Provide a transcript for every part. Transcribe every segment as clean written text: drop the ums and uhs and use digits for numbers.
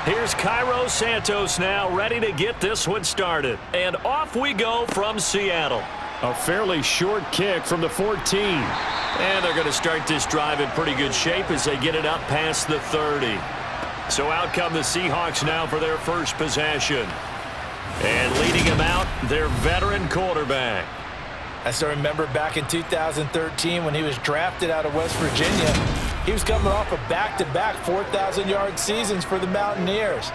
Here's Cairo Santos now ready to get this one started. And off we go from Seattle. A fairly short kick from the 14. And they're going to start this drive in pretty good shape as they get it up past the 30. So out come the Seahawks now for their first possession. And leading them out, their veteran quarterback. I still remember back in 2013 when he was drafted out of West Virginia. He was coming off a back-to-back 4,000-yard seasons for the Mountaineers.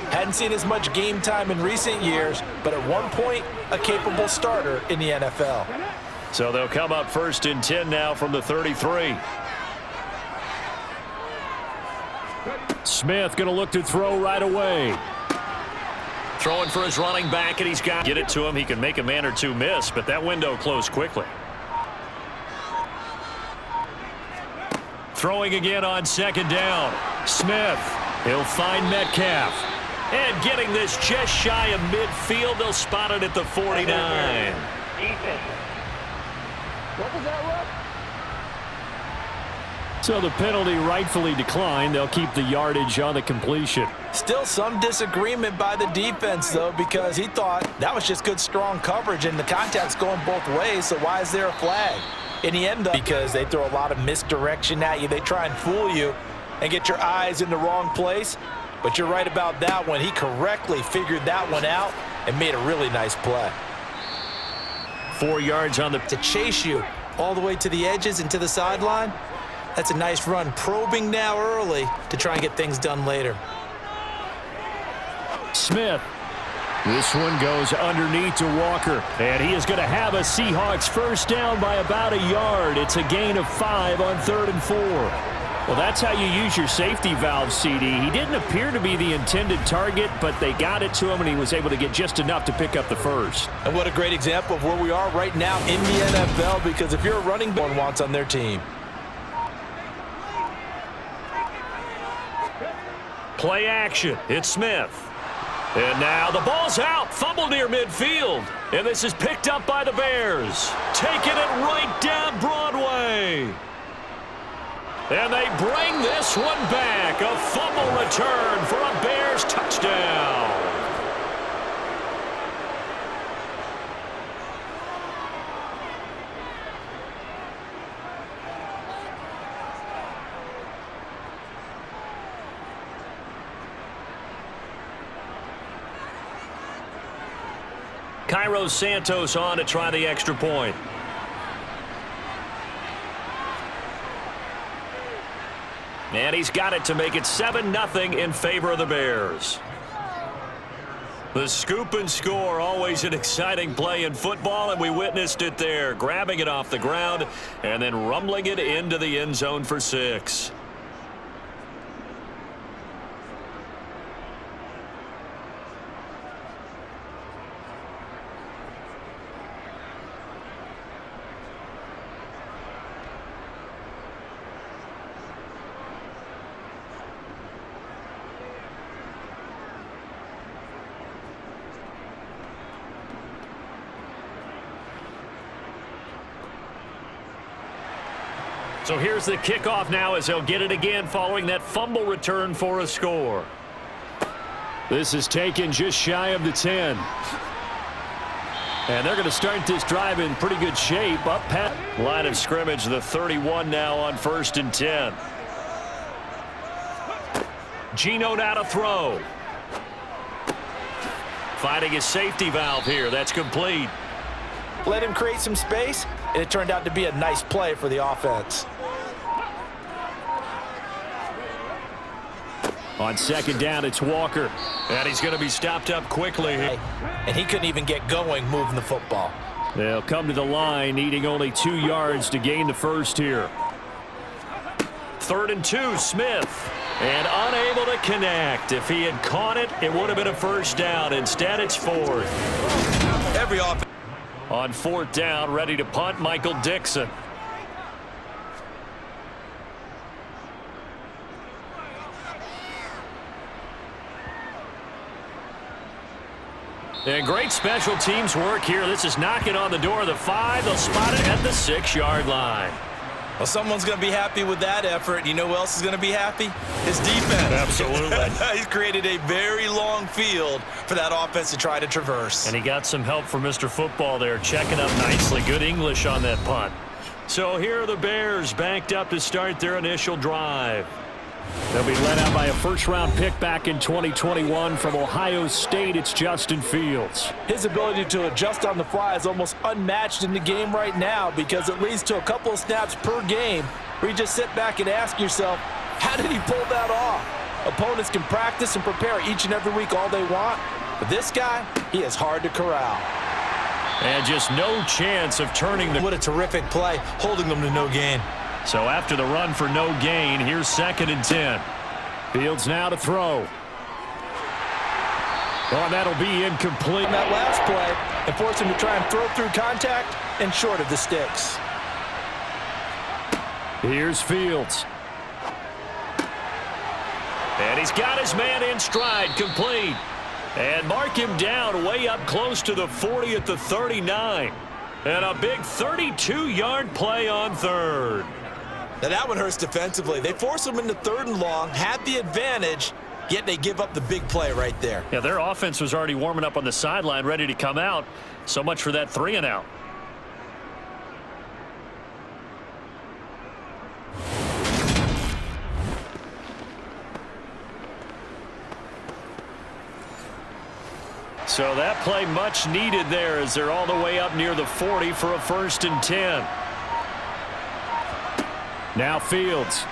Hadn't seen as much game time in recent years, but at one point, a capable starter in the NFL. So they'll come up 1st and 10 now from the 33. Smith going to look to throw right away. Throwing for his running back, and he's got get it to him. He can make a man or two miss, but that window closed quickly. Throwing again on 2nd down. Smith. He'll find Metcalf. And getting this just shy of midfield. They'll spot it at the 49. What was that, Rob? So the penalty rightfully declined. They'll keep the yardage on the completion. Still some disagreement by the defense, though, because he thought that was just good, strong coverage, and the contact's going both ways, so why is there a flag? In the end, because they throw a lot of misdirection at you. They try and fool you and get your eyes in the wrong place. But you're right about that one. He correctly figured that one out and made a really nice play. 4 yards on the to chase you all the way to the edges and to the sideline. That's a nice run, probing now early to try and get things done later. Smith. This one goes underneath to Walker. And he is going to have a Seahawks first down by about a yard. It's a gain of 5 on 3rd and 4. Well, that's how you use your safety valve, CD. He didn't appear to be the intended target, but they got it to him, and he was able to get just enough to pick up the first. And what a great example of where we are right now in the NFL, because if you're a running back, one wants on their team. Play action. It's Smith. And now the ball's out. Fumble near midfield. And this is picked up by the Bears. Taking it right down Broadway. And they bring this one back. A fumble return for a Bears touchdown. Cairo Santos on to try the extra point. And he's got it to make it 7-0 in favor of the Bears. The scoop and score, always an exciting play in football, and we witnessed it there. Grabbing it off the ground and then rumbling it into the end zone for 6. So here's the kickoff now as they'll get it again following that fumble return for a score. This is taken just shy of the 10. And they're going to start this drive in pretty good shape. Up past line of scrimmage, the 31 now on 1st and 10. Geno now to throw. Finding his safety valve here. That's complete. Let him create some space, and it turned out to be a nice play for the offense. On 2nd down, it's Walker. And he's going to be stopped up quickly. And he couldn't even get going moving the football. They'll come to the line, needing only 2 yards to gain the first here. 3rd and 2, Smith. And unable to connect. If he had caught it, it would have been a first down. Instead, it's 4th. Every offense. On 4th down, ready to punt, Michael Dixon. And great special teams work here. This is knocking on the door of the 5. They'll spot it at the 6-yard line. Well, someone's going to be happy with that effort. You know who else is going to be happy? His defense. Absolutely. He's created a very long field for that offense to try to traverse. And he got some help from Mr. Football there, checking up nicely. Good English on that punt. So here are the Bears banked up to start their initial drive. They'll be led out by a first-round pick back in 2021 from Ohio State. It's Justin Fields. His ability to adjust on the fly is almost unmatched in the game right now because it leads to a couple of snaps per game where you just sit back and ask yourself, how did he pull that off? Opponents can practice and prepare each and every week all they want, but this guy, he is hard to corral. And just no chance of turning the... What a terrific play, holding them to no gain. So after the run for no gain, here's 2nd and 10. Fields now to throw. Oh, that'll be incomplete. On that last play, and force him to try and throw through contact and short of the sticks. Here's Fields. And he's got his man in stride, complete. And mark him down way up close to the 40 at the 39. And a big 32-yard play on 3rd. Now that one hurts defensively. They force him into 3rd and long, had the advantage, yet they give up the big play right there. Yeah, their offense was already warming up on the sideline, ready to come out. So much for that 3-and-out. So that play much needed there as they're all the way up near the 40 for a 1st and 10. Now Fields.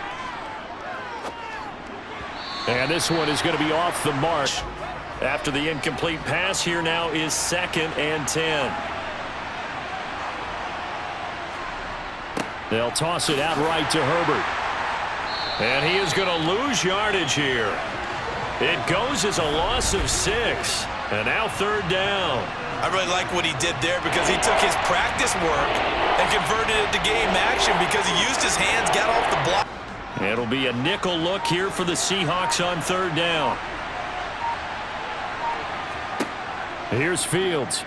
And this one is going to be off the mark. After the incomplete pass, here now is 2nd and 10. They'll toss it out right to Herbert. And he is going to lose yardage here. It goes as a loss of 6. And now 3rd down. I really like what he did there because he took his practice work and converted it to game action because he used his hands, got off the block. It'll be a nickel look here for the Seahawks on 3rd down. Here's Fields.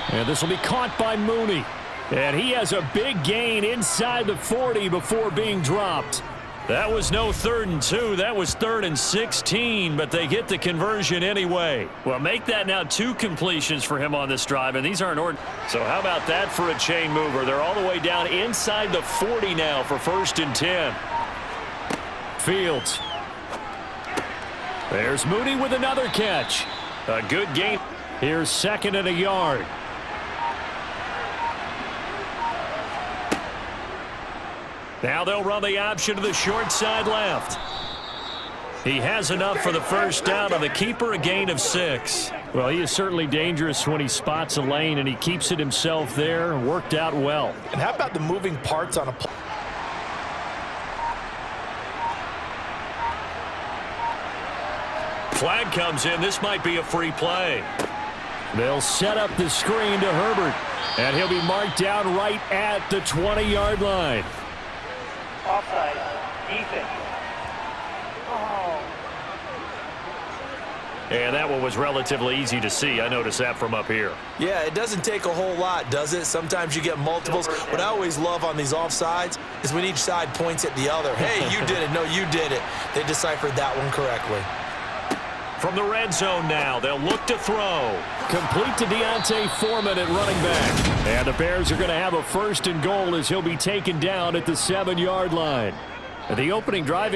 And this will be caught by Mooney. And he has a big gain inside the 40 before being dropped. That was no 3rd and 2. That was 3rd and 16, but they get the conversion anyway. Well, make that now 2 completions for him on this drive, and these aren't ordinary. So how about that for a chain mover? They're all the way down inside the 40 now for 1st and 10. Fields. There's Mooney with another catch. A good game. Here's 2nd and a yard. Now they'll run the option to the short side left. He has enough for the 1st down on the keeper, a gain of 6. Well, he is certainly dangerous when he spots a lane, and he keeps it himself there. Worked out well. And how about the moving parts on a play? Flag comes in. This might be a free play. They'll set up the screen to Herbert, and he'll be marked down right at the 20-yard line. Offside, defense. And that one was relatively easy to see. I noticed that from up here. Yeah, it doesn't take a whole lot, does it? Sometimes you get multiples. What I always love on these offsides is when each side points at the other. Hey, you did it. No, you did it. They deciphered that one correctly. From the red zone now, they'll look to throw. Complete to Deontay Foreman at running back. And the Bears are going to have a 1st and goal as he'll be taken down at the 7-yard line. The opening drive.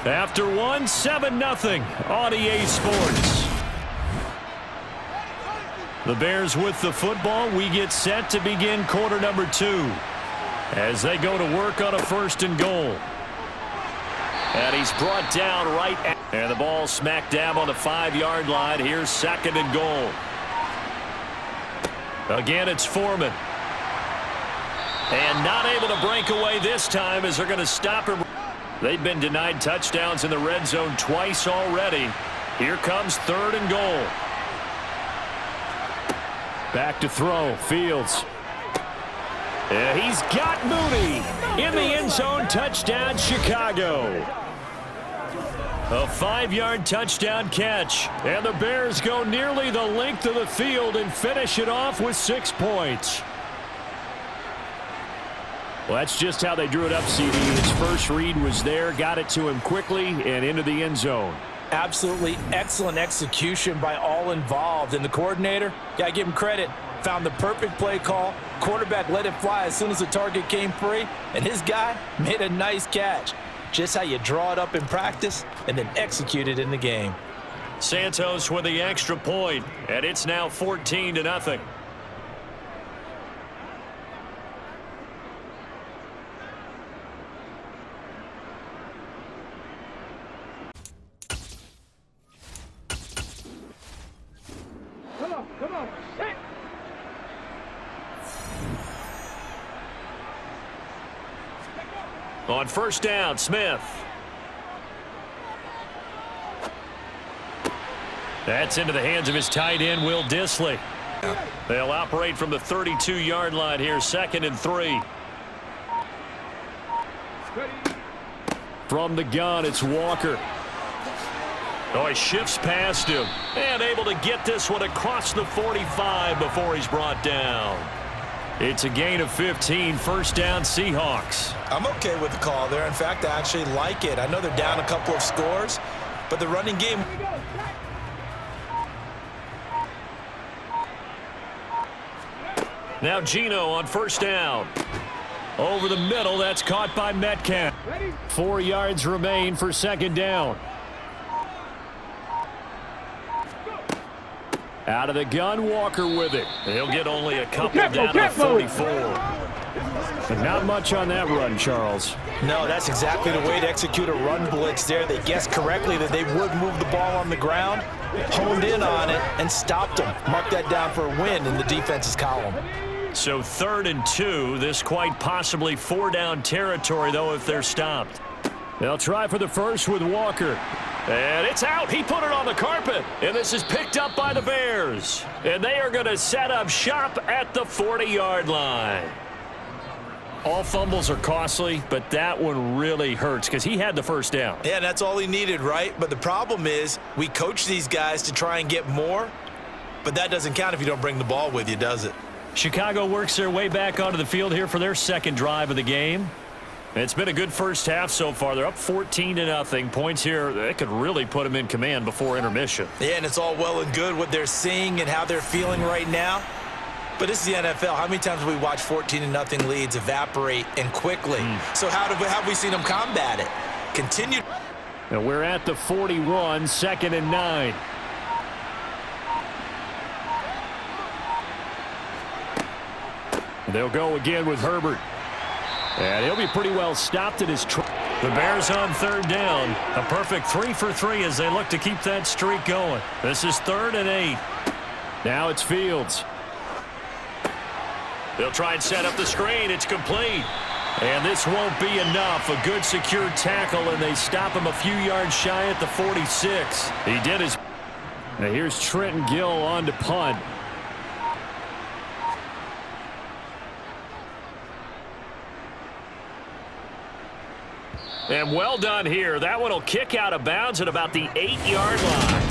After one, 7-0 on EA Sports. The Bears with the football. We get set to begin quarter number 2 as they go to work on a 1st and goal. And he's brought down right at, and the ball smack dab on the 5-yard line. Here's 2nd and goal. Again, it's Foreman. And not able to break away this time as they're going to stop him. They've been denied touchdowns in the red zone twice already. Here comes 3rd and goal. Back to throw. Fields. And he's got Mooney in the end zone. Touchdown, Chicago. A 5-yard touchdown catch. And the Bears go nearly the length of the field and finish it off with 6 points. Well, that's just how they drew it up, CD. His first read was there, got it to him quickly, and into the end zone. Absolutely excellent execution by all involved. And the coordinator, got to give him credit, found the perfect play call. Quarterback let it fly as soon as the target came free, and his guy made a nice catch. Just how you draw it up in practice and then execute it in the game. Santos with the extra point, and it's now 14-0. Come on, sit. On first down, Smith. That's into the hands of his tight end, Will Dissly. They'll operate from the 32-yard line here, 2nd and 3. From the gun, it's Walker. Oh, he shifts past him and able to get this one across the 45 before he's brought down. It's a gain of 15, first down, Seahawks. I'm okay with the call there. In fact, I actually like it. I know they're down a couple of scores, but the running game. Now Geno on first down. Over the middle, that's caught by Metcalf. 4 yards remain for 2nd down. Out of the gun, Walker with it. He'll get only a couple down to 44. But not much on that run, Charles. No, that's exactly the way to execute a run blitz there. They guessed correctly that they would move the ball on the ground, honed in on it, and stopped them. Mark that down for a win in the defense's column. So 3rd and 2, this quite possibly 4-down territory, though, if they're stopped. They'll try for the first with Walker. And it's out. He put it on the carpet. And this is picked up by the Bears. And they are going to set up shop at the 40-yard line. All fumbles are costly, but that one really hurts because he had the first down. Yeah, that's all he needed, right? But the problem is we coach these guys to try and get more, but that doesn't count if you don't bring the ball with you, does it? Chicago works their way back onto the field here for their 2nd drive of the game. It's been a good first half so far. They're up 14-0. Points here, they could really put them in command before intermission. Yeah, and it's all well and good what they're seeing and how they're feeling right now. But this is the NFL. How many times have we watched 14-0 leads evaporate and quickly? So how have we seen them combat it? Continue. And we're at the 41, 2nd and 9. They'll go again with Herbert. And he'll be pretty well stopped at his track. The Bears on 3rd down. A perfect 3 for 3 as they look to keep that streak going. This is 3rd and 8. Now it's Fields. They'll try and set up the screen. It's complete. And this won't be enough. A good secure tackle, and they stop him a few yards shy at the 46. He did his. Now here's Trenton Gill on to punt. And well done here. That one will kick out of bounds at about the 8-yard line.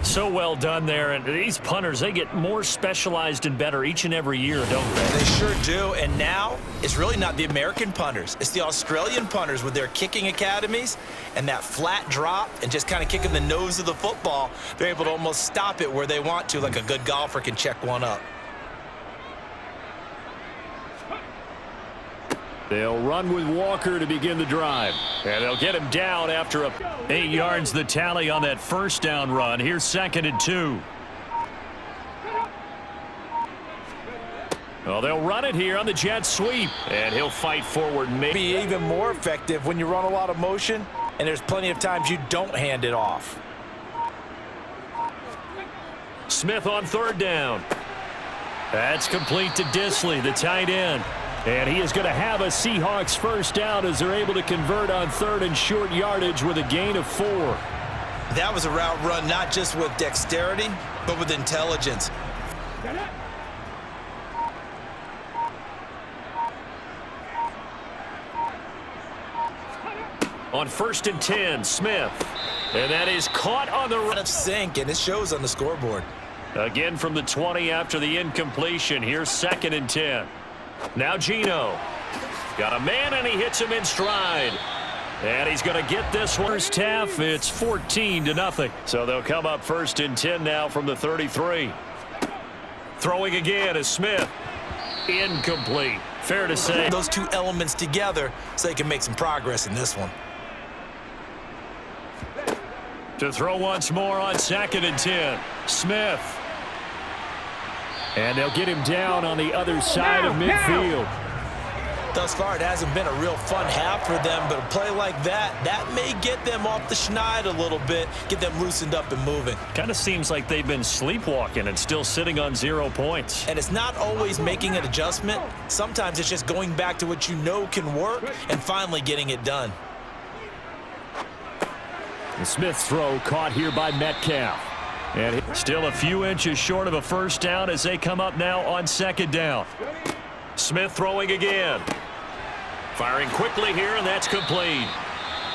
So well done there. And these punters, they get more specialized and better each and every year, don't they? They sure do. And now it's really not the American punters. It's the Australian punters with their kicking academies and that flat drop and just kind of kicking the nose of the football. They're able to almost stop it where they want to, like a good golfer can check one up. They'll run with Walker to begin the drive. And they'll get him down after 8 yards the tally on that first down run. Here's 2nd and 2. Well, they'll run it here on the jet sweep. And he'll fight forward. Maybe even more effective when you run a lot of motion, and there's plenty of times you don't hand it off. Smith on 3rd down. That's complete to Dissly, the tight end. And he is going to have a Seahawks first down as they're able to convert on 3rd and short yardage with a gain of 4. That was a route run not just with dexterity, but with intelligence. On 1st and 10, Smith. And that is caught on the Out of sync, and it shows on the scoreboard. Again from the 20 after the incompletion. Here's 2nd and 10. Now Geno. Got a man, and he hits him in stride. And he's going to get this one. First half, it's 14-0. So they'll come up 1st and 10 now from the 33. Throwing again is Smith. Incomplete. Fair to say. Those two elements together so they can make some progress in this one. To throw once more on 2nd and 10. Smith. And they'll get him down on the other side of midfield. Thus far, it hasn't been a real fun half for them, but a play like that may get them off the schneid a little bit, get them loosened up and moving. Kind of seems like they've been sleepwalking and still sitting on 0 points. And it's not always making an adjustment. Sometimes it's just going back to what you know can work and finally getting it done. The Smith's throw caught here by Metcalf. And still a few inches short of a first down as they come up now on 2nd down. Smith throwing again. Firing quickly here, and that's complete.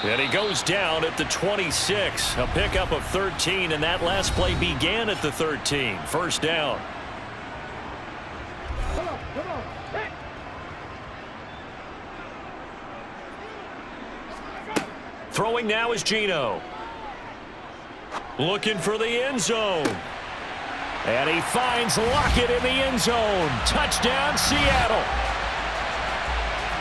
And he goes down at the 26. A pickup of 13, and that last play began at the 13. First down. Throwing now is Geno. Looking for the end zone. And he finds Lockett in the end zone. Touchdown, Seattle.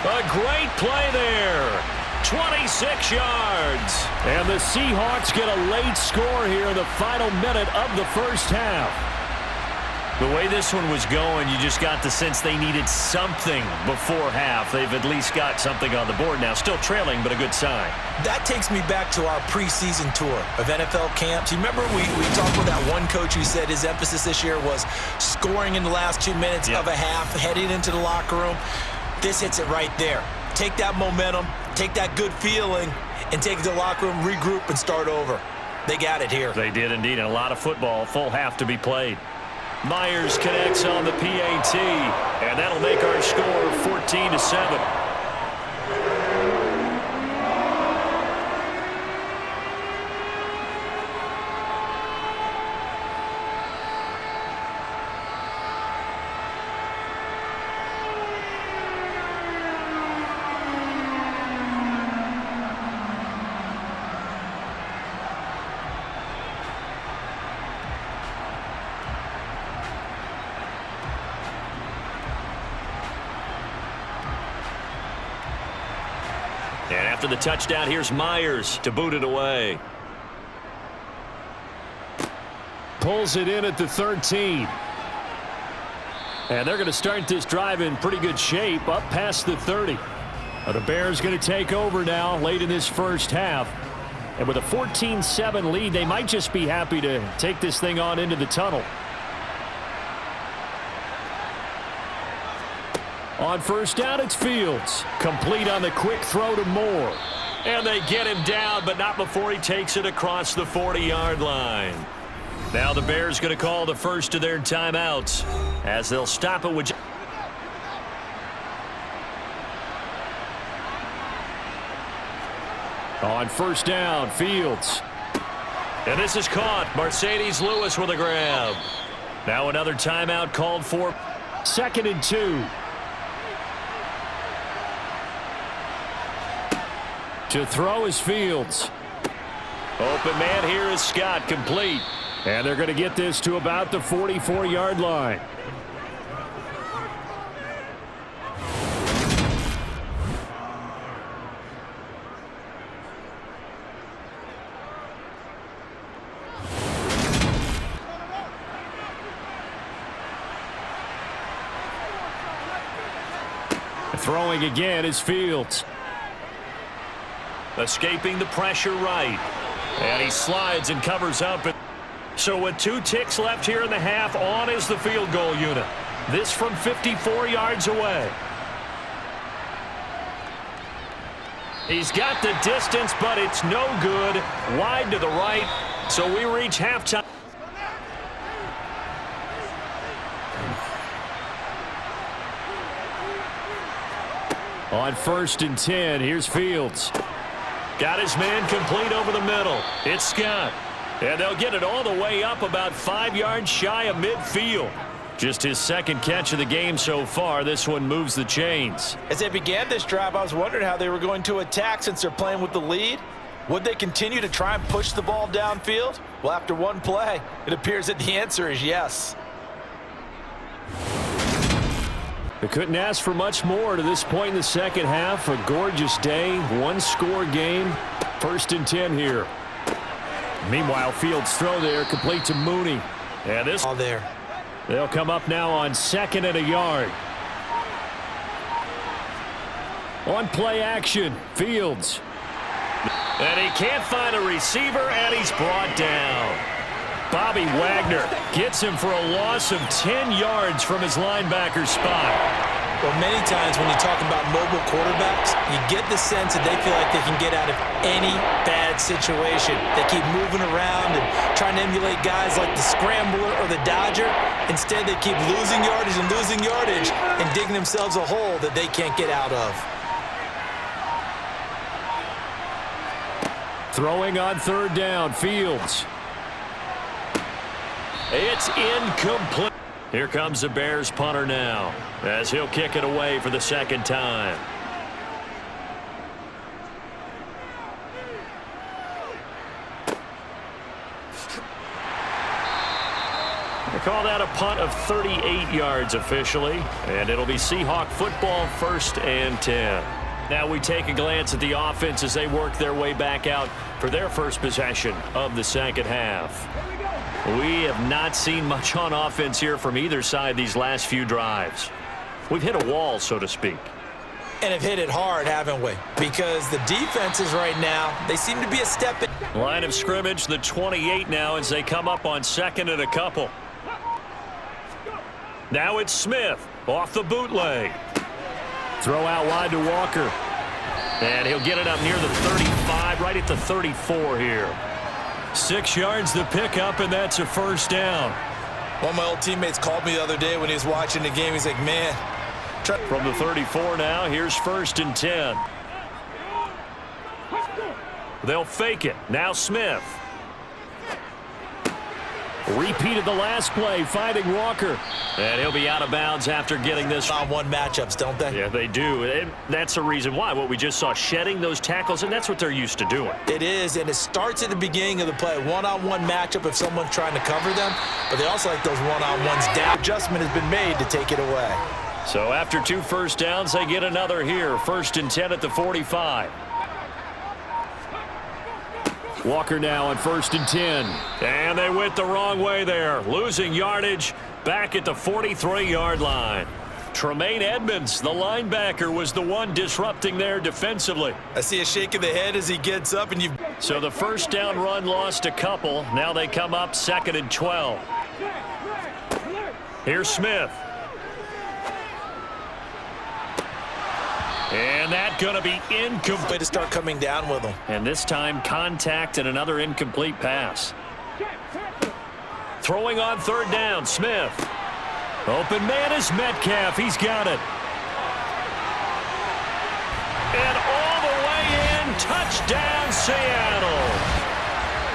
A great play there. 26 yards. And the Seahawks get a late score here in the final minute of the first half. The way this one was going, you just got the sense they needed something before half. They've at least got something on the board now. Still trailing, but a good sign. That takes me back to our preseason tour of NFL camps. You remember we talked with that one coach who said his emphasis this year was scoring in the last 2 minutes of a half, heading into the locker room. This hits it right there. Take that momentum, take that good feeling, and take it to the locker room, regroup, and start over. They got it here. They did indeed, and a lot of football, full half to be played. Myers connects on the PAT, and that'll make our score 14-7. And after the touchdown, here's Myers to boot it away. Pulls it in at the 13. And they're going to start this drive in pretty good shape up past the 30. The Bears going to take over now late in this first half. And with a 14-7 lead, they might just be happy to take this thing on into the tunnel. On first down, it's Fields. Complete on the quick throw to Moore. And they get him down, but not before he takes it across the 40-yard line. Now the Bears going to call the first of their timeouts as they'll stop it with... On first down, Fields. And this is caught. Mercedes Lewis with a grab. Now another timeout called for. 2nd and 2. To throw is Fields. Open man here is Scott, complete. And they're going to get this to about the 44-yard line. Throwing again is Fields. Escaping the pressure right. And he slides and covers up. So with 2 ticks left here in the half, on is the field goal unit. This from 54 yards away. He's got the distance, but it's no good. Wide to the right. So we reach halftime. On 1st and 10, here's Fields. Got his man complete over the middle. It's Scott. And they'll get it all the way up about 5 yards shy of midfield. Just his second catch of the game so far. This one moves the chains. As they began this drive, I was wondering how they were going to attack since they're playing with the lead. Would they continue to try and push the ball downfield? Well, after one play, it appears that the answer is yes. They couldn't ask for much more to this point in the second half. A gorgeous day, one-score game. 1st and 10 here. Meanwhile, Fields' throw there, complete to Mooney. And this All there. They'll come up now on 2nd and a yard. On play action, Fields. And he can't find a receiver, and he's brought down. Bobby Wagner gets him for a loss of 10 yards from his linebacker spot. Well, many times when you talk about mobile quarterbacks, you get the sense that they feel like they can get out of any bad situation. They keep moving around and trying to emulate guys like the Scrambler or the Dodger. Instead, they keep losing yardage and digging themselves a hole that they can't get out of. Throwing on 3rd down, Fields. It's incomplete. Here comes the Bears punter now, as he'll kick it away for the second time. They call that a punt of 38 yards officially, and it'll be Seahawk football 1st and 10. Now we take a glance at the offense as they work their way back out for their first possession of the second half. We have not seen much on offense here from either side these last few drives. We've hit a wall, so to speak. And have hit it hard, haven't we? Because the defenses right now, they seem to be a step in. Line of scrimmage, the 28 now as they come up on 2nd and a couple. Now it's Smith off the bootleg. Throw out wide to Walker. And he'll get it up near the 35, right at the 34 here. 6 yards the pickup, and that's a 1st down. One of my old teammates called me the other day when he was watching the game. He's like, man. From the 34 now, here's 1st and 10. They'll fake it. Now Smith. Repeated the last play, finding Walker. And he'll be out of bounds after getting this. On-one matchups, don't they? Yeah, they do. And that's the reason why. What we just saw, shedding those tackles, and that's what they're used to doing. It is, and it starts at the beginning of the play. One-on-one matchup if someone's trying to cover them, but they also like those one-on-ones down. Adjustment has been made to take it away. So after 2 first downs, they get another here. 1st and 10 at the 45. Walker now on 1st and 10. And they went the wrong way there. Losing yardage back at the 43-yard line. Tremaine Edmonds, the linebacker, was the one disrupting there defensively. I see a shake of the head as he gets up. So the 1st down run lost a couple. Now they come up 2nd and 12. Here's Smith. And that's going to be incomplete. Way to start coming down with them. And this time, contact and another incomplete pass. Throwing on 3rd down, Smith. Open man is Metcalf. He's got it. And all the way in, touchdown, Seattle.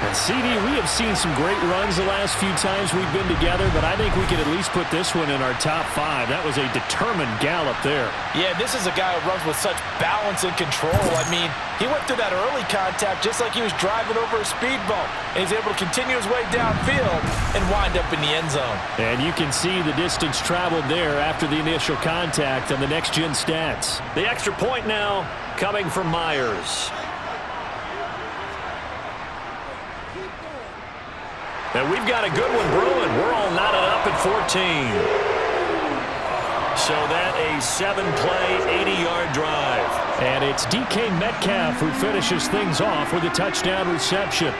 And CD, we have seen some great runs the last few times we've been together, but I think we could at least put this one in our top 5. That was a determined gallop there. Yeah, this is a guy who runs with such balance and control. I mean, he went through that early contact just like he was driving over a speed bump. And he's able to continue his way downfield and wind up in the end zone. And you can see the distance traveled there after the initial contact on the next-gen stats. The extra point now coming from Myers. And we've got a good one brewing. We're all knotted up at 14. So that a 7-play, 80-yard drive. And it's DK Metcalf who finishes things off with a touchdown reception.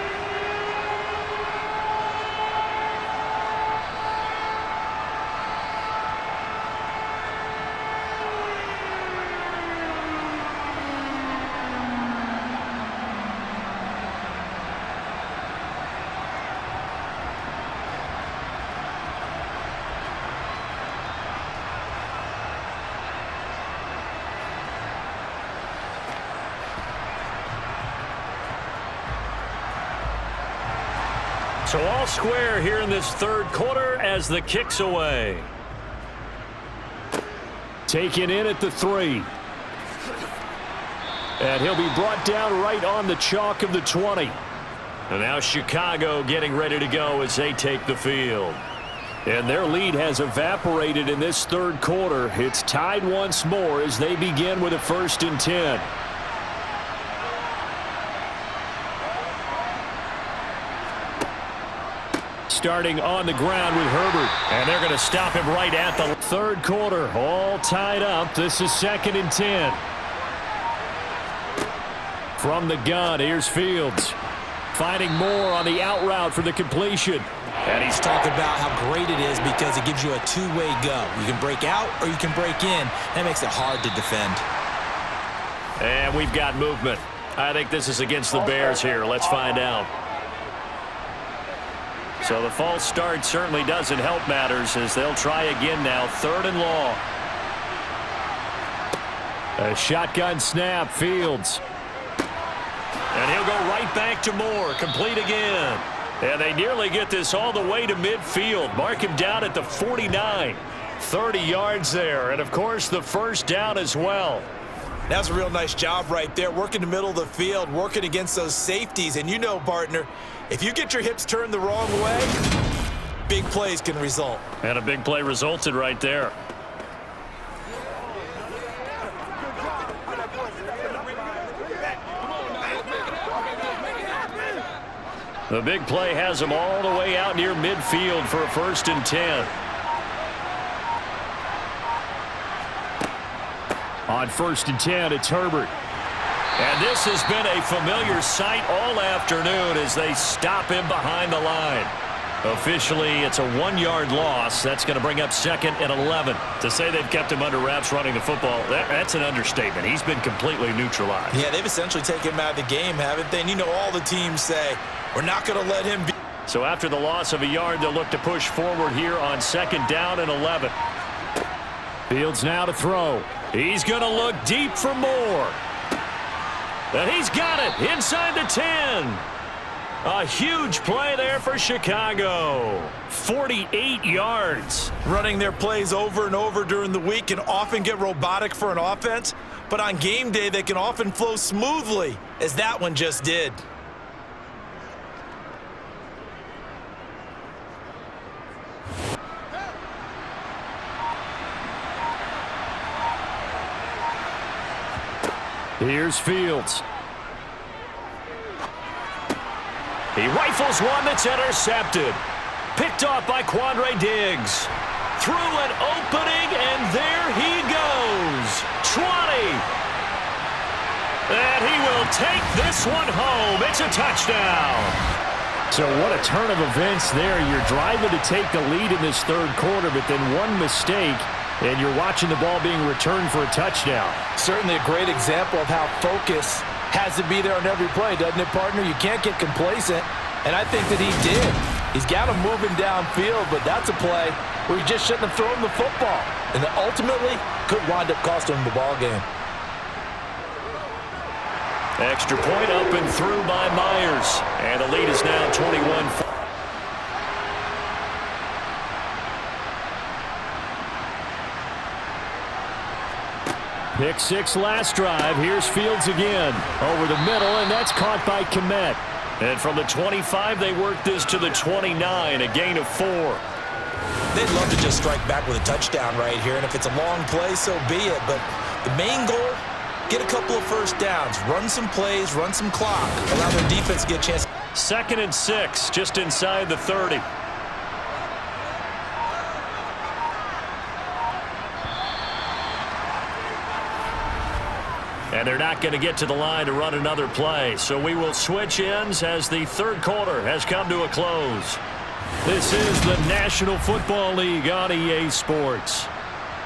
So all square here in this third quarter as the kick's away. Taken in at the 3. And he'll be brought down right on the chalk of the 20. And now Chicago getting ready to go as they take the field. And their lead has evaporated in this third quarter. It's tied once more as they begin with a 1st and 10. Starting on the ground with Herbert. And they're going to stop him right at the third quarter. All tied up. This is 2nd and 10. From the gun, here's Fields. Finding more on the out route for the completion. And he's talking about how great it is because it gives you a two-way go. You can break out or you can break in. That makes it hard to defend. And we've got movement. I think this is against the Bears here. Let's find out. So the false start certainly doesn't help matters as they'll try again now. 3rd and long. A shotgun snap, Fields. And he'll go right back to Moore. Complete again. And they nearly get this all the way to midfield. Mark him down at the 49. 30 yards there. And, of course, the first down as well. That's a real nice job right there, working the middle of the field, working against those safeties. And you know, partner, if you get your hips turned the wrong way, big plays can result. And a big play resulted right there. The big play has him all the way out near midfield for a 1st and 10. On 1st and 10, it's Herbert. And this has been a familiar sight all afternoon as they stop him behind the line. Officially, it's a 1-yard loss. That's going to bring up 2nd and 11. To say they've kept him under wraps running the football, that's an understatement. He's been completely neutralized. Yeah, they've essentially taken him out of the game, haven't they? And you know all the teams say, we're not going to let him be. So after the loss of a yard, they'll look to push forward here on 2nd down and 11. Fields now to throw. He's going to look deep for Moore. And he's got it inside the 10. A huge play there for Chicago. 48 yards. Running their plays over and over during the week can often get robotic for an offense, but on game day they can often flow smoothly, as that one just did. Here's Fields. He rifles one that's intercepted. Picked off by Quandre Diggs. Through an opening, and there he goes. 20. And he will take this one home. It's a touchdown. So what a turn of events there. You're driving to take the lead in this third quarter, but then one mistake, and you're watching the ball being returned for a touchdown. Certainly a great example of how focus has to be there on every play, doesn't it, partner? You can't get complacent, and I think that he did. He's got him moving downfield, but that's a play where he just shouldn't have thrown the football, and that ultimately could wind up costing him the ball game. Extra point up and through by Myers, and the lead is now 21-4. Pick 6 last drive. Here's Fields again. Over the middle, and that's caught by Kmet. And from the 25, they work this to the 29, a gain of 4. They'd love to just strike back with a touchdown right here, and if it's a long play, so be it. But the main goal, get a couple of first downs, run some plays, run some clock, allow their defense to get a chance. 2nd and 6, just inside the 30. And they're not going to get to the line to run another play. So we will switch ends as the third quarter has come to a close. This is the National Football League on EA Sports.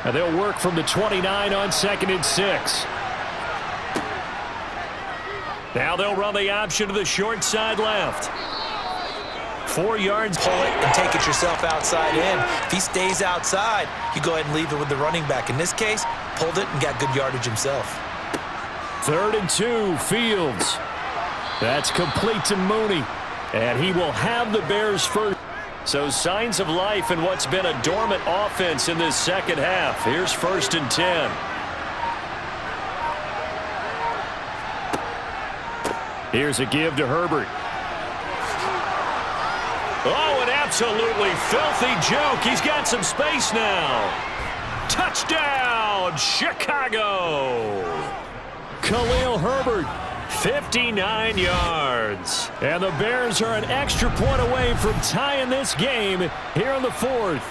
And they'll work from the 29 on 2nd and 6. Now they'll run the option to the short side left. 4 yards. Pull it and take it yourself outside in. If he stays outside, you go ahead and leave it with the running back. In this case, pulled it and got good yardage himself. 3rd and 2, Fields. That's complete to Mooney. And he will have the Bears first. So signs of life in what's been a dormant offense in this second half. Here's 1st and 10. Here's a give to Herbert. Oh, an absolutely filthy joke. He's got some space now. Touchdown, Chicago. Khalil Herbert. 59 yards. And the Bears are an extra point away from tying this game here in the 4th.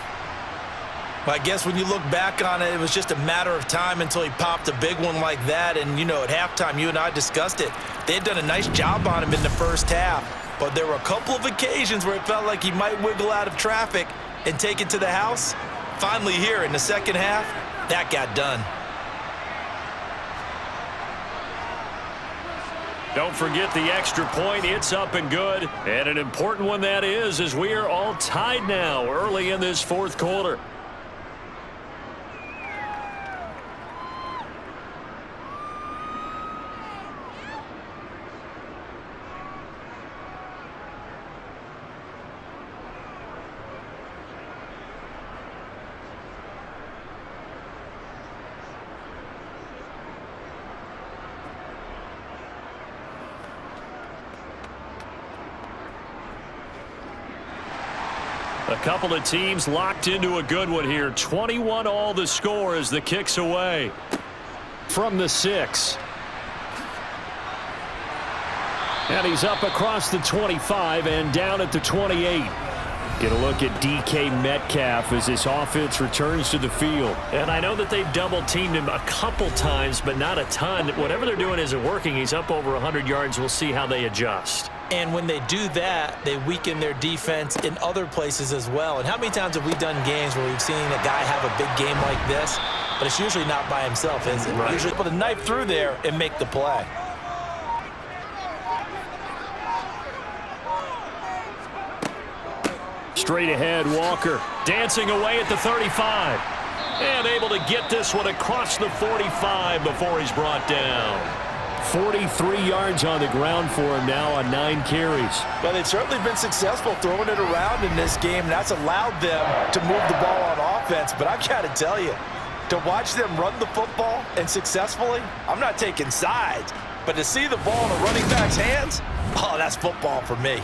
I guess when you look back on it, it was just a matter of time until he popped a big one like that. And, you know, at halftime, you and I discussed it. They had done a nice job on him in the first half. But there were a couple of occasions where it felt like he might wiggle out of traffic and take it to the house. Finally here in the second half, that got done. Don't forget the extra point. It's up and good. And an important one that is, as we are all tied now early in this 4th quarter. A couple of teams locked into a good one here. 21 all the score as the kick's away. From the 6. And he's up across the 25 and down at the 28. Get a look at DK Metcalf as this offense returns to the field. And I know that they've double-teamed him a couple times, but not a ton. Whatever they're doing isn't working. He's up over 100 yards. We'll see how they adjust. And when they do that, they weaken their defense in other places as well. And how many times have we done games where we've seen a guy have a big game like this, but it's usually not by himself, is it? Right. Usually able to knife through there and make the play. Straight ahead, Walker. Dancing away at the 35. And able to get this one across the 45 before he's brought down. 43 yards on the ground for him now on 9 carries. Well, they've certainly been successful throwing it around in this game, and that's allowed them to move the ball on offense. But I've got to tell you, to watch them run the football and successfully, I'm not taking sides, but to see the ball in a running back's hands, oh, that's football for me.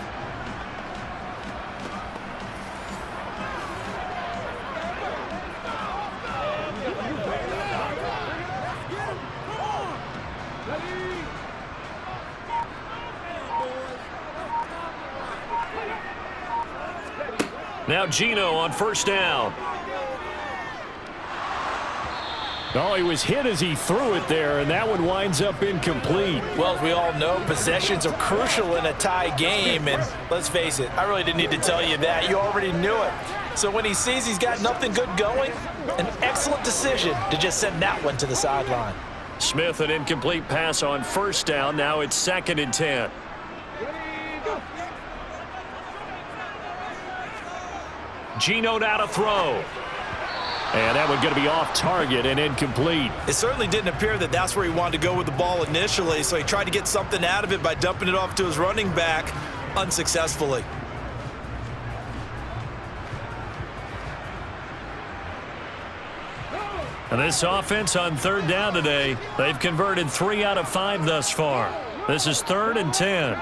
Now Geno on 1st down. Oh, he was hit as he threw it there, and that one winds up incomplete. Well, as we all know, possessions are crucial in a tie game, and let's face it, I really didn't need to tell you that. You already knew it. So when he sees he's got nothing good going, an excellent decision to just send that one to the sideline. Smith, an incomplete pass on 1st down. Now it's 2nd and 10. Geno now to throw. And that one going to be off target and incomplete. It certainly didn't appear that that's where he wanted to go with the ball initially, so he tried to get something out of it by dumping it off to his running back unsuccessfully. And this offense on 3rd down today, they've converted 3 out of 5 thus far. This is 3rd and 10.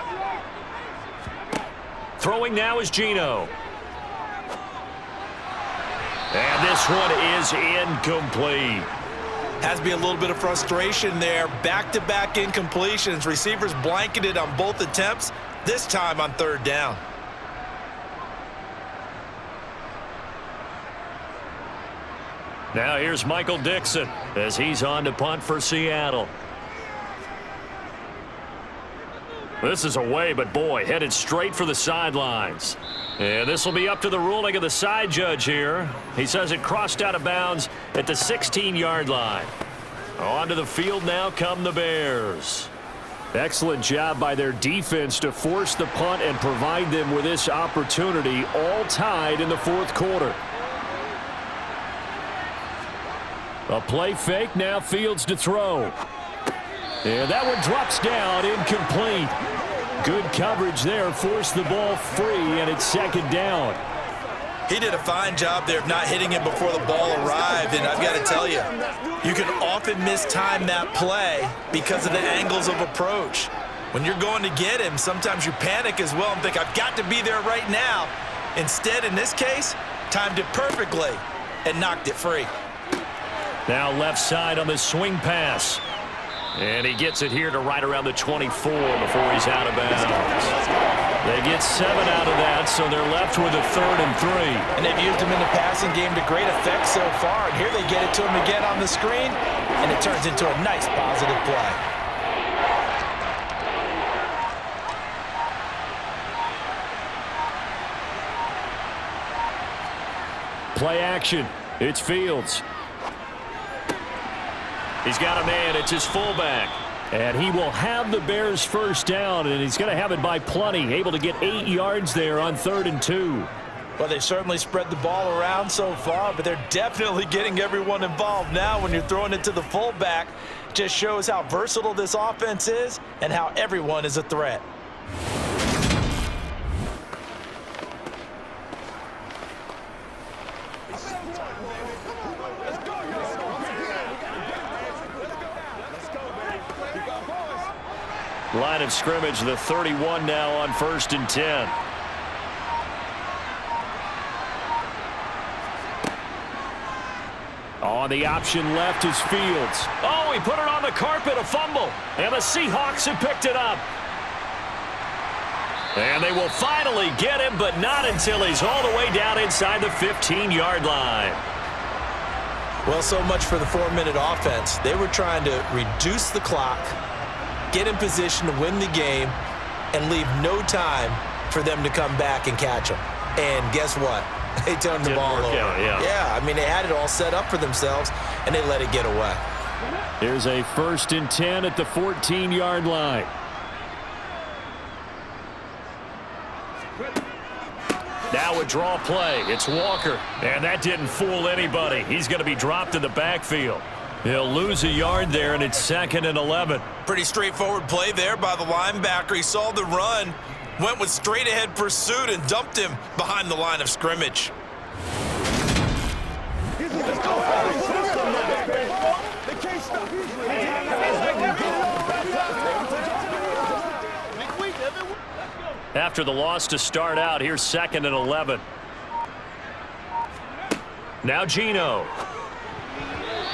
Throwing now is Geno. And this one is incomplete. Has to be a little bit of frustration there. Back-to-back incompletions. Receivers blanketed on both attempts, this time on 3rd down. Now here's Michael Dixon as he's on to punt for Seattle. This is away, but boy, headed straight for the sidelines. And this will be up to the ruling of the side judge here. He says it crossed out of bounds at the 16-yard line. Onto the field now come the Bears. Excellent job by their defense to force the punt and provide them with this opportunity, all tied in the 4th quarter. A play fake, now Fields to throw. And that one drops down, incomplete. Good coverage there, forced the ball free, and it's second down. He did a fine job there of not hitting him before the ball arrived, and I've got to tell you, you can often mistime that play because of the angles of approach. When you're going to get him, sometimes you panic as well and think, I've got to be there right now. Instead, in this case, timed it perfectly and knocked it free. Now left side on the swing pass. And he gets it here to right around the 24 before he's out of bounds. They get 7 out of that, so they're left with a 3rd and 3. And they've used him in the passing game to great effect so far. And here they get it to him again on the screen, and it turns into a nice positive play. Play action. It's Fields. He's got a man. It's his fullback. And he will have the Bears first down, and he's going to have it by plenty. Able to get 8 yards there on 3rd and 2. Well, they certainly spread the ball around so far, but they're definitely getting everyone involved now when you're throwing it to the fullback. Just shows how versatile this offense is and how everyone is a threat. Line of scrimmage, the 31 now on 1st and 10. On the option left is Fields. Oh, he put it on the carpet, a fumble. And the Seahawks have picked it up. And they will finally get him, but not until he's all the way down inside the 15-yard line. Well, so much for the 4-minute offense. They were trying to reduce the clock, get in position to win the game, and leave no time for them to come back and catch them. And guess what? They turned the ball over. Yeah, I mean, they had it all set up for themselves, and they let it get away. Here's a 1st and 10 at the 14-yard line. Now a draw play. It's Walker. And that didn't fool anybody. He's going to be dropped in the backfield. He'll lose a yard there, and it's 2nd and 11. Pretty straightforward play there by the linebacker. He saw the run, went with straight-ahead pursuit, and dumped him behind the line of scrimmage. After the loss to start out, here's 2nd and 11. Now Geno.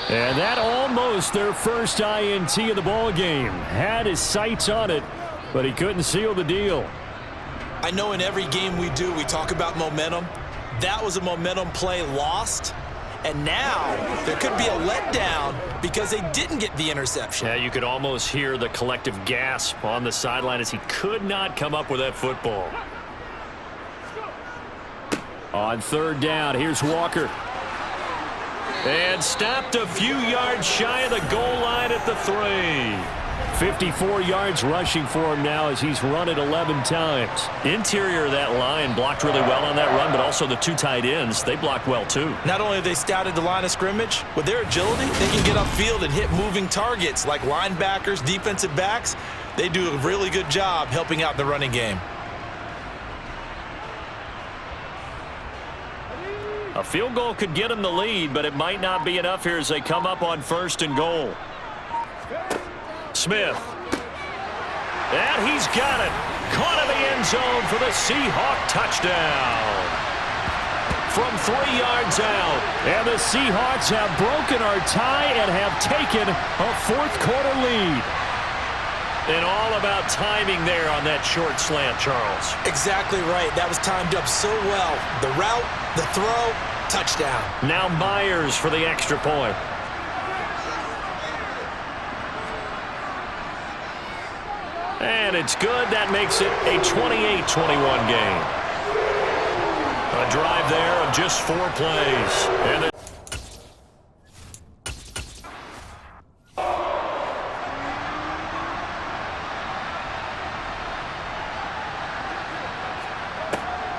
And that almost their first INT of the ball game. Had his sights on it, but he couldn't seal the deal. I know in every game we do, we talk about momentum. That was a momentum play lost. And now there could be a letdown because they didn't get the interception. Yeah, you could almost hear the collective gasp on the sideline as he could not come up with that football. On 3rd down, here's Walker. And stopped a few yards shy of the goal line at the 3. 54 yards rushing for him now as he's run it 11 times. Interior of that line blocked really well on that run, but also the 2 tight ends, they blocked well too. Not only have they scouted the line of scrimmage, with their agility, they can get upfield and hit moving targets like linebackers, defensive backs. They do a really good job helping out the running game. A field goal could get them the lead, but it might not be enough here as they come up on 1st and goal. Smith. And he's got it. Caught in the end zone for the Seahawk touchdown. From 3 yards out. And the Seahawks have broken our tie and have taken a 4th quarter lead. And all about timing there on that short slant, Charles. Exactly right. That was timed up so well. The route, the throw, touchdown. Now Myers for the extra point. And it's good. That makes it a 28-21 game. A drive there of just 4 plays. And the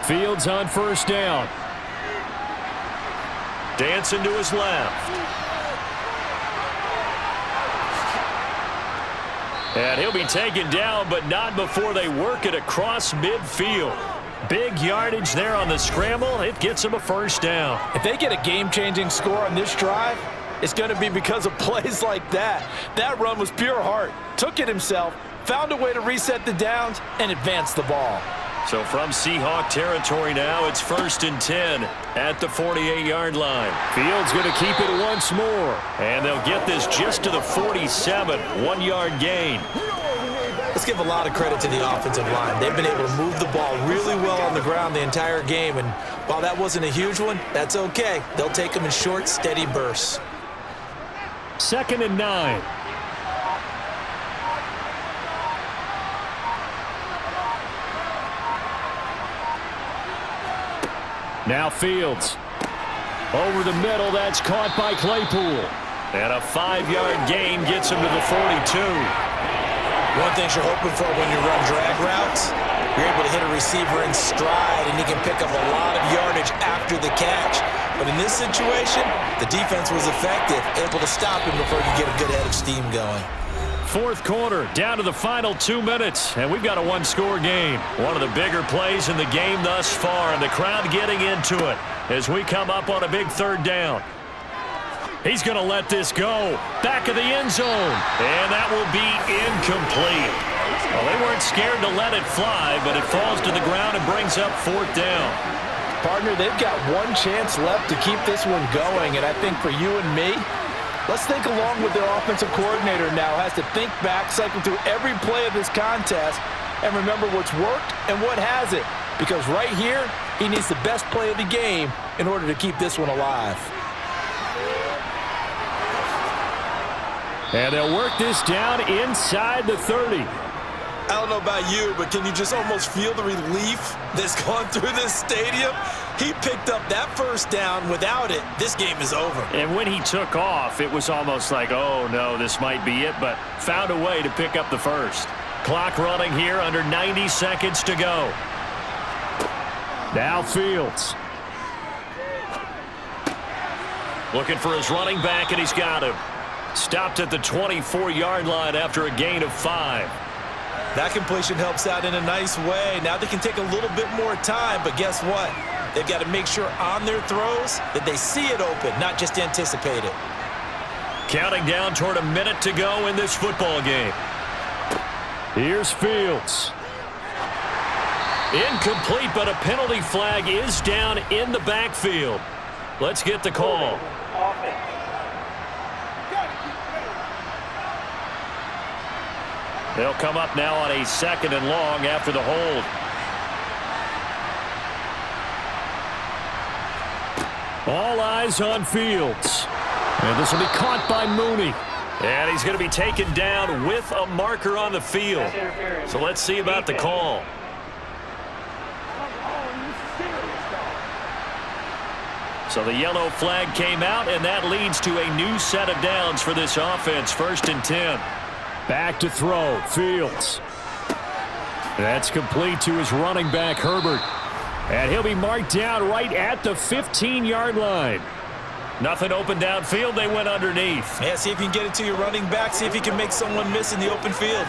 Fields on 1st down. dancing to his left. And he'll be taken down, but not before they work it across midfield. Big yardage there on the scramble. It gets him a first down. If they get a game-changing score on this drive, it's going to be because of plays like that. That run was pure heart. Took it himself, found a way to reset the downs, and advance the ball. So from Seahawk territory now, it's 1st and 10 at the 48-yard line. Fields going to keep it once more. And they'll get this just to the 47, 1-yard gain. Let's give a lot of credit to the offensive line. They've been able to move the ball really well on the ground the entire game. And while that wasn't a huge one, that's okay. They'll take them in short, steady bursts. 2nd and 9. Now Fields. Over the middle, that's caught by Claypool. And a 5-yard gain gets him to the 42. One thing you're hoping for when you run drag routes, you're able to hit a receiver in stride, and he can pick up a lot of yardage after the catch. But in this situation, the defense was effective, able to stop him before you get a good head of steam going. 4th quarter, down to the final 2 minutes, and we've got a one-score game. One of the bigger plays in the game thus far, and the crowd getting into it as we come up on a big 3rd down. He's going to let this go. Back of the end zone, and that will be incomplete. Well, they weren't scared to let it fly, but it falls to the ground and brings up 4th down. Partner, they've got one chance left to keep this one going, and I think for you and me, let's think along with their offensive coordinator now. Has to think back, cycle through every play of this contest, and remember what's worked and what hasn't. Because right here, he needs the best play of the game in order to keep this one alive. And they'll work this down inside the 30. I don't know about you, but can you just almost feel the relief that's gone through this stadium? He picked up that first down. Without it, this game is over. And when he took off, it was almost like, oh, no, this might be it, but found a way to pick up the first. Clock running here, under 90 seconds to go. Now Fields. Looking for his running back, and he's got him. Stopped at the 24-yard line after a gain of 5. That completion helps out in a nice way. Now they can take a little bit more time, but guess what? They've got to make sure on their throws that they see it open, not just anticipate it. Counting down toward a minute to go in this football game. Here's Fields. Incomplete, but a penalty flag is down in the backfield. Let's get the call. They'll come up now on a 2nd and long after the hold. All eyes on Fields. And this will be caught by Mooney. And he's going to be taken down with a marker on the field. So let's see about the call. So the yellow flag came out, and that leads to a new set of downs for this offense. 1st and 10. Back to throw, Fields. That's complete to his running back, Herbert. And he'll be marked down right at the 15-yard line. Nothing open downfield, they went underneath. Yeah, see if you can get it to your running back, see if you can make someone miss in the open field.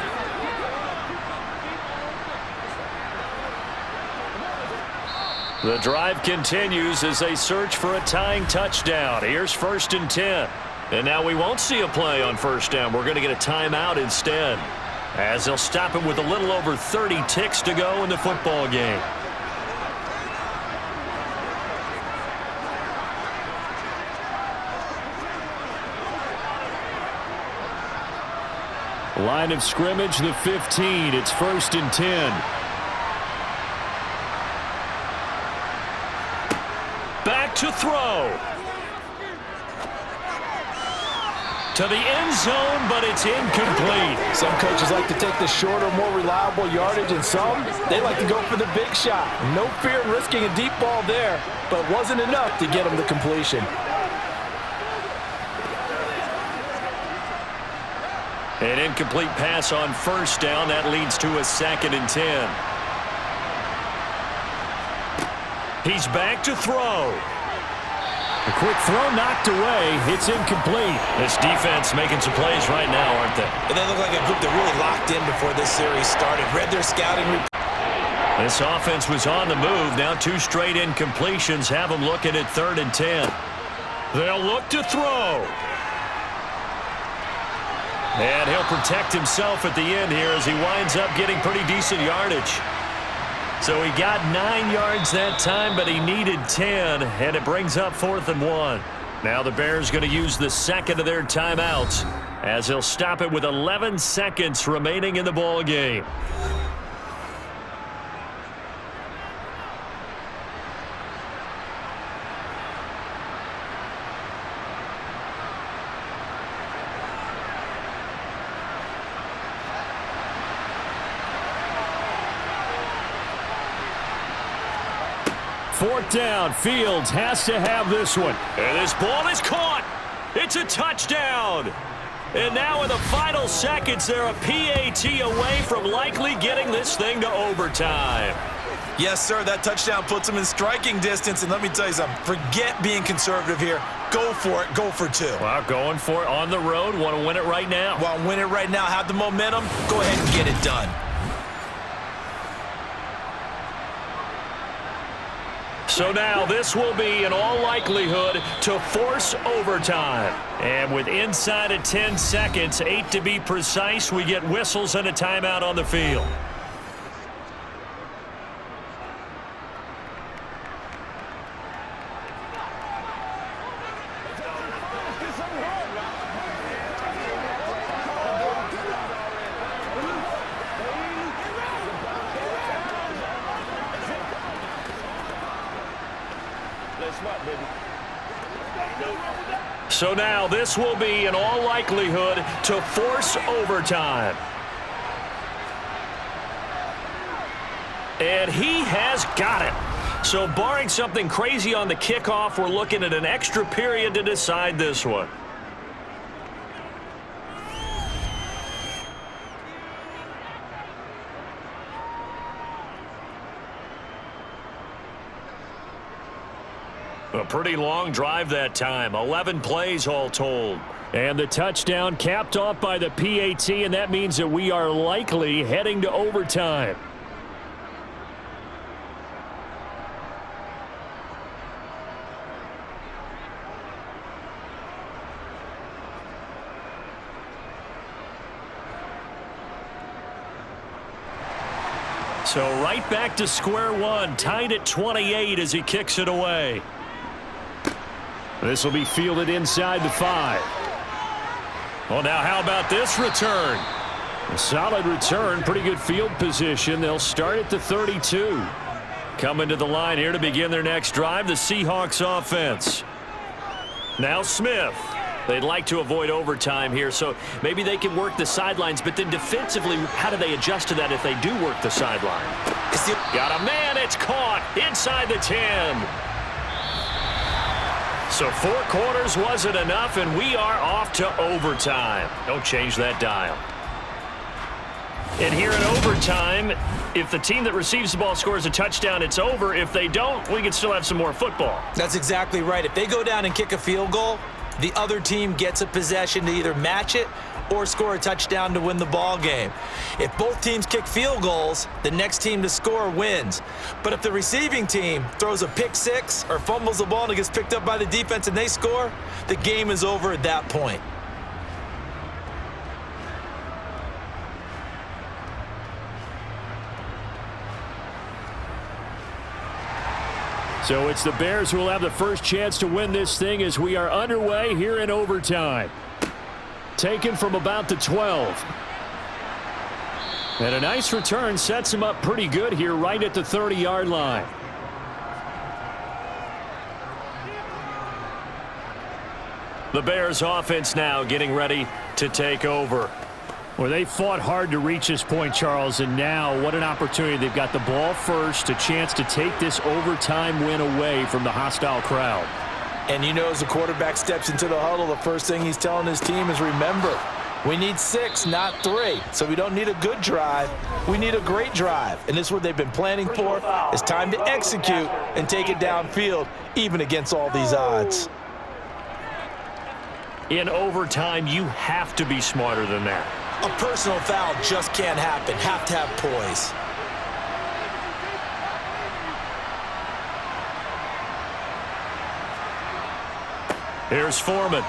The drive continues as they search for a tying touchdown. Here's 1st and 10. And now we won't see a play on 1st down. We're going to get a timeout instead, as they'll stop it with a little over 30 ticks to go in the football game. Line of scrimmage, the 15. It's 1st and 10. Back to throw. To the end zone, but it's incomplete. Some coaches like to take the shorter, more reliable yardage, and some, they like to go for the big shot. No fear in risking a deep ball there, but wasn't enough to get them the completion. An incomplete pass on 1st down. That leads to a 2nd and 10. He's back to throw. A quick throw knocked away. It's incomplete. This defense making some plays right now, aren't they? And they look like a group that really locked in before this series started. Read their scouting report. This offense was on the move. Now 2 straight incompletions have them looking at 3rd and 10. They'll look to throw. And he'll protect himself at the end here as he winds up getting pretty decent yardage. So he got 9 yards that time, but he needed 10, and it brings up 4th and 1. Now the Bears going to use the second of their timeouts as he'll stop it with 11 seconds remaining in the ball game. Fourth down. Fields has to have this one. And this ball is caught. It's a touchdown. And now in the final seconds, they're a PAT away from likely getting this thing to overtime. Yes, sir. That touchdown puts them in striking distance. And let me tell you something. Forget being conservative here. Go for it. Go for 2. Well, going for it on the road. Want to win it right now. Well, win it right now. Have the momentum. Go ahead and get it done. So now this will be, in all likelihood, to force overtime. And with inside of 10 seconds, 8 to be precise, we get whistles and a timeout on the field. So now this will be, in all likelihood, to force overtime. And he has got it. So barring something crazy on the kickoff, we're looking at an extra period to decide this one. A pretty long drive that time. 11 plays all told. And the touchdown capped off by the PAT, and that means that we are likely heading to overtime. So right back to square one, tied at 28 as he kicks it away. This will be fielded inside the 5. Well, now how about this return? A solid return, pretty good field position. They'll start at the 32. Coming to the line here to begin their next drive, the Seahawks offense. Now Smith. They'd like to avoid overtime here, so maybe they can work the sidelines, but then defensively, how do they adjust to that if they do work the sideline? Got a man, it's caught inside the 10. So 4 quarters wasn't enough, and we are off to overtime. Don't change that dial. And here in overtime, if the team that receives the ball scores a touchdown, it's over. If they don't, we can still have some more football. That's exactly right. If they go down and kick a field goal, the other team gets a possession to either match it or score a touchdown to win the ball game. If both teams kick field goals, the next team to score wins. But if the receiving team throws a pick 6 or fumbles the ball and it gets picked up by the defense and they score, the game is over at that point. So it's the Bears who will have the first chance to win this thing as we are underway here in overtime. Taken from about the 12. And a nice return sets him up pretty good here right at the 30-yard line. The Bears offense now getting ready to take over. Well, they fought hard to reach this point, Charles, and now what an opportunity. They've got the ball first, a chance to take this overtime win away from the hostile crowd. And you know, as the quarterback steps into the huddle, the first thing he's telling his team is, remember, We need 6, not 3. So we don't need a good drive. We need a great drive. And this is what they've been planning for. It's time to execute and take it downfield, even against all these odds. In overtime, you have to be smarter than that. A personal foul just can't happen. Have to have poise. Here's Foreman.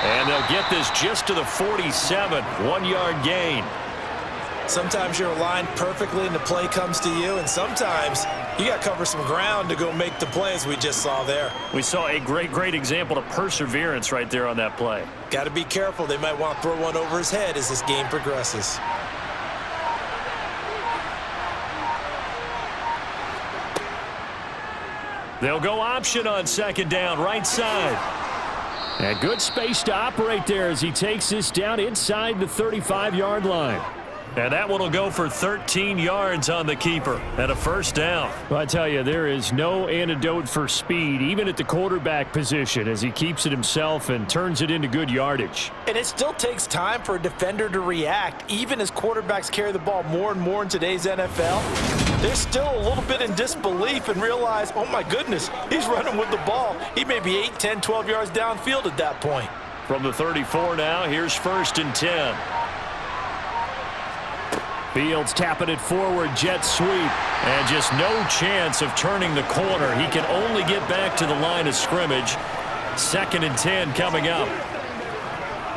And they'll get this just to the 47, 1-yard gain. Sometimes you're aligned perfectly and the play comes to you, and sometimes you got to cover some ground to go make the play, as we just saw there. We saw a great example of perseverance right there on that play. Got to be careful. They might want to throw one over his head as this game progresses. They'll go option on second down, right side. And good space to operate there as he takes this down inside the 35-yard line. And that one will go for 13 yards on the keeper and a first down. Well, I tell you, there is no antidote for speed, even at the quarterback position, as he keeps it himself and turns it into good yardage. And it still takes time for a defender to react, even as quarterbacks carry the ball more and more in today's NFL. They're still a little bit in disbelief and realize, oh my goodness, he's running with the ball. He may be 8, 10, 12 yards downfield at that point. From the 34 now, here's 1st and 10. Fields tapping it forward, jet sweep. And just no chance of turning the corner. He can only get back to the line of scrimmage. 2nd and 10 coming up.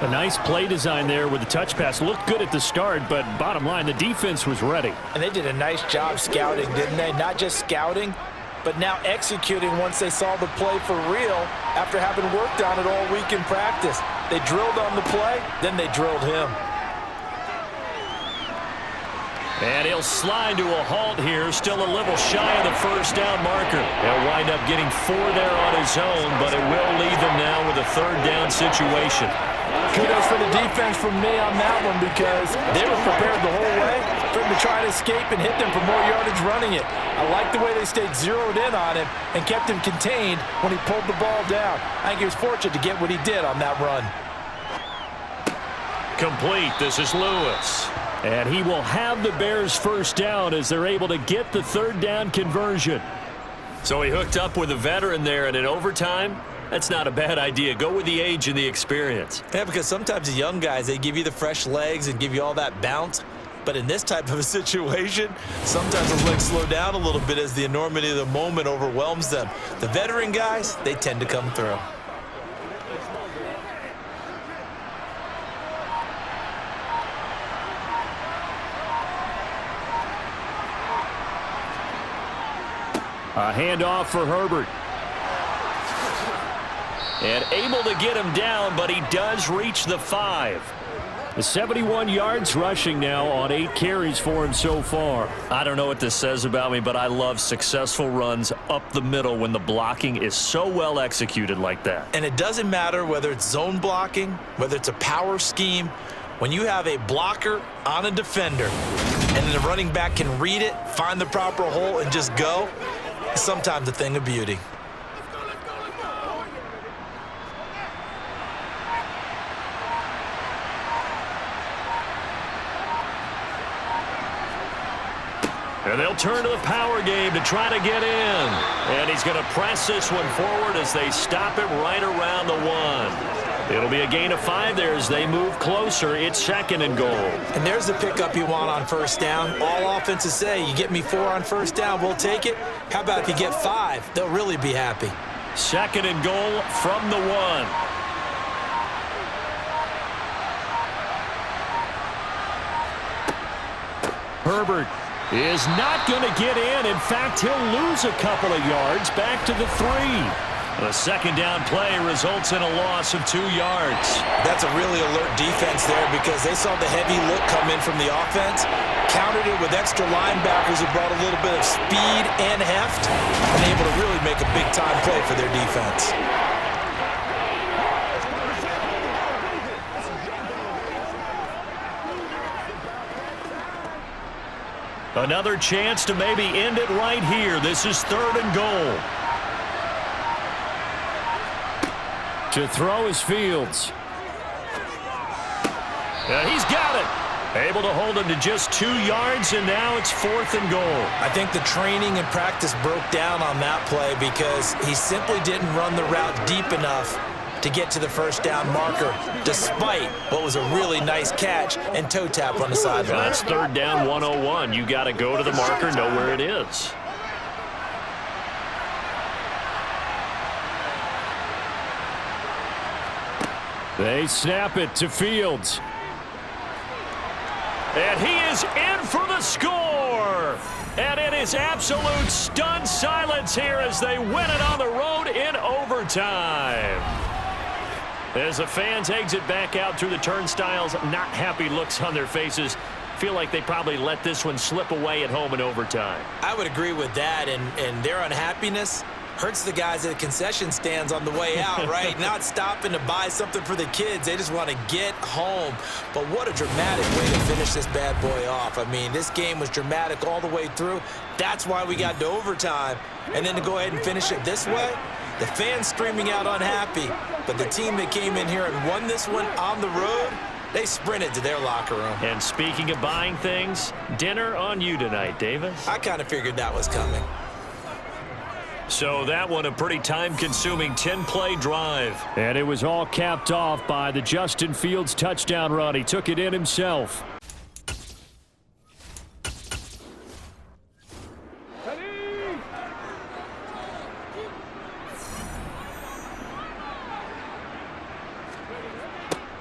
A nice play design there with the touch pass. Looked good at the start, but bottom line, the defense was ready. And they did a nice job scouting, didn't they? Not just scouting, but now executing once they saw the play for real after having worked on it all week in practice. They drilled on the play, then they drilled him. And he'll slide to a halt here, still a little shy of the first down marker. He'll wind up getting 4 there on his own, but it will leave them now with a 3rd down situation. Kudos for the defense from me on that one, because they were prepared the whole way for him to try to escape and hit them for more yardage running it. I like the way they stayed zeroed in on him and kept him contained when he pulled the ball down. I think he was fortunate to get what he did on that run. Complete. This is Lewis. And he will have the Bears first down as they're able to get the 3rd down conversion. So he hooked up with a veteran there, and in overtime, that's not a bad idea. Go with the age and the experience. Yeah, because sometimes the young guys, they give you the fresh legs and give you all that bounce. But in this type of a situation, sometimes those legs slow down a little bit as the enormity of the moment overwhelms them. The veteran guys, they tend to come through. A handoff for Herbert. And able to get him down, but he does reach the 5. The 71 yards rushing now on 8 carries for him so far. I don't know what this says about me, but I love successful runs up the middle when the blocking is so well executed like that. And it doesn't matter whether it's zone blocking, whether it's a power scheme. When you have a blocker on a defender and then the running back can read it, find the proper hole, and just go, it's sometimes a thing of beauty. And they'll turn to the power game to try to get in. And he's going to press this one forward as they stop it right around the 1. It'll be a gain of 5 there as they move closer. It's 2nd and goal. And there's the pickup you want on first down. All offenses say, you get me 4 on first down, we'll take it. How about if you get 5? They'll really be happy. 2nd and goal from the 1. Herbert is not going to get in. In fact, he'll lose a couple of yards back to the 3. The 2nd down play results in a loss of 2 yards. That's a really alert defense there because they saw the heavy look come in from the offense, countered it with extra linebackers who brought a little bit of speed and heft, and able to really make a big-time play for their defense. Another chance to maybe end it right here. This is 3rd and goal. To throw is Fields. And he's got it. Able to hold him to just 2 yards, and now it's 4th and goal. I think the training and practice broke down on that play because he simply didn't run the route deep enough to get to the first down marker, despite what was a really nice catch and toe tap on the sideline. That's 3rd down 101. You got to go to the marker, know where it is. They snap it to Fields. And he is in for the score. And it is absolute stunned silence here as they win it on the road in overtime. As the fans exit back out through the turnstiles, not happy looks on their faces. Feel like they probably let this one slip away at home in overtime. I would agree with that, and their unhappiness hurts the guys at the concession stands on the way out, right? Not stopping to buy something for the kids. They just want to get home. But what a dramatic way to finish this bad boy off. I mean, this game was dramatic all the way through. That's why we got to overtime. And then to go ahead and finish it this way, the fans streaming out unhappy. But the team that came in here and won this one on the road, they sprinted to their locker room. And speaking of buying things, dinner on you tonight, Davis. I kind of figured that was coming. So that one a pretty time-consuming 10-play drive. And it was all capped off by the Justin Fields touchdown run. He took it in himself.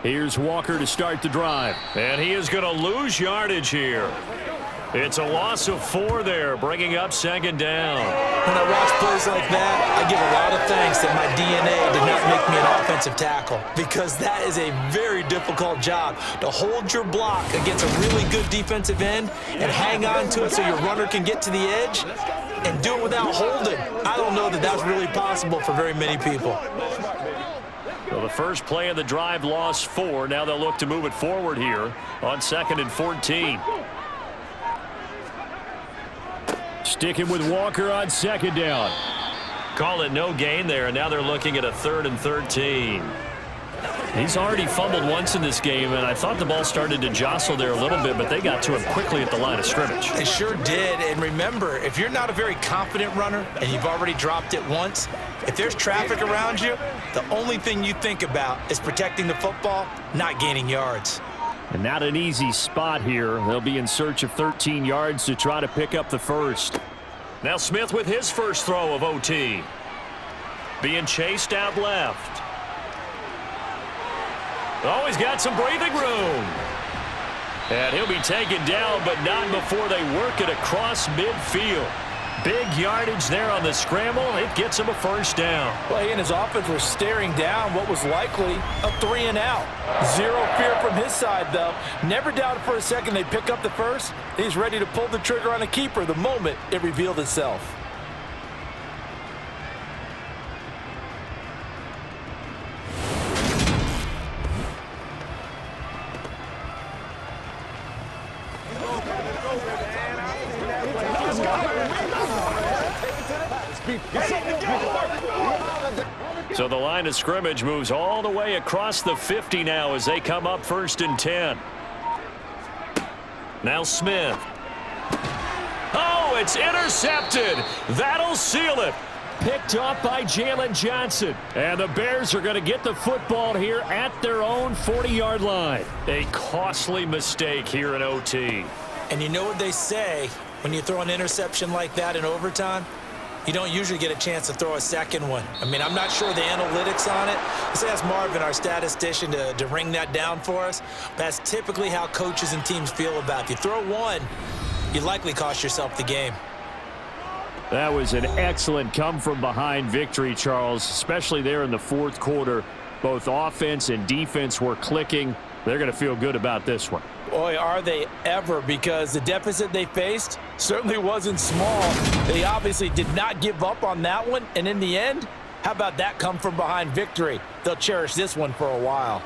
Here's Walker to start the drive. And he is going to lose yardage here. It's a loss of 4 there, bringing up 2nd down. When I watch plays like that, I give a lot of thanks that my DNA did not make me an offensive tackle, because that is a very difficult job, to hold your block against a really good defensive end and hang on to it so your runner can get to the edge and do it without holding. I don't know that that's really possible for very many people. Well, the first play of the drive lost 4. Now they'll look to move it forward here on 2nd and 14. Sticking with Walker on 2nd down. Call it no gain there, and now they're looking at a 3rd and 13. He's already fumbled once in this game, and I thought the ball started to jostle there a little bit, but they got to him quickly at the line of scrimmage. They sure did, and remember, if you're not a very confident runner and you've already dropped it once, if there's traffic around you, the only thing you think about is protecting the football, not gaining yards. And not an easy spot here. They'll be in search of 13 yards to try to pick up the first. Now Smith with his first throw of OT. Being chased out left. Oh, he's got some breathing room. And he'll be taken down, but not before they work it across midfield. Big yardage there on the scramble. It gets him a first down. Well, he and his offense were staring down what was likely a 3 and out. Zero fear from his side, though. Never doubted for a second they'd pick up the first. He's ready to pull the trigger on a keeper the moment it revealed itself. So the line of scrimmage moves all the way across the 50 now as they come up 1st and 10. Now Smith. Oh, it's intercepted. That'll seal it. Picked off by Jalen Johnson. And the Bears are going to get the football here at their own 40-yard line. A costly mistake here in OT. And you know what they say when you throw an interception like that in overtime? You don't usually get a chance to throw a second one. I mean, I'm not sure the analytics on it. Let's ask Marvin, our statistician, to ring that down for us. That's typically how coaches and teams feel about it. If you throw one, you likely cost yourself the game. That was an excellent come-from-behind victory, Charles, especially there in the 4th quarter. Both offense and defense were clicking. They're going to feel good about this one. Boy, are they ever, because the deficit they faced certainly wasn't small. They obviously did not give up on that one, and in the end, how about that come-from-behind victory? They'll cherish this one for a while.